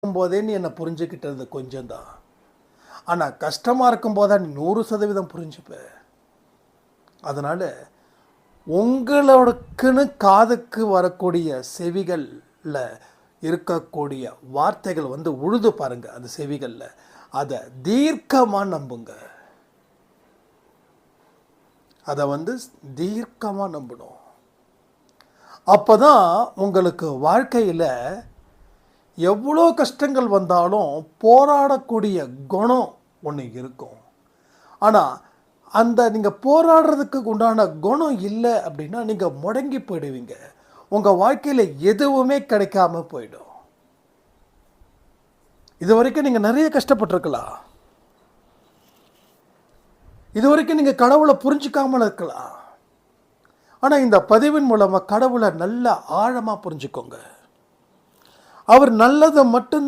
போதே நீ என்னை புரிஞ்சுக்கிட்டது கொஞ்சம் தான். ஆனால் கஷ்டமாக இருக்கும்போது நீ 100% புரிஞ்சுப்ப. அதனால் உங்களுக்குன்னு காதுக்கு வரக்கூடிய செவிகளில் இருக்கக்கூடிய வார்த்தைகள் உழுது பாருங்க. அந்த செவிகளில் அதை தீர்க்கமாக நம்புங்க. அதை தீர்க்கமாக நம்பணும். அப்போ தான் உங்களுக்கு வாழ்க்கையில் எவ்வளோ கஷ்டங்கள் வந்தாலும் போராடக்கூடிய குணம் ஒன்று இருக்கும். ஆனால் அந்த நீங்கள் போராடுறதுக்கு உண்டான குணம் இல்லை அப்படின்னா நீங்கள் முடங்கி போயிடுவீங்க. உங்கள் வாழ்க்கையில் எதுவுமே கிடைக்காம போயிடும். இது வரைக்கும் நீங்கள் நிறைய கஷ்டப்பட்டிருக்கலாம். இது வரைக்கும் நீங்கள் கடவுளை புரிஞ்சுக்காமல் இருக்கலாம். ஆனால் இந்த பதிவின் மூலமாக கடவுளை நல்லா ஆழமாக புரிஞ்சுக்கோங்க. அவர் நல்லதை மட்டும்தான்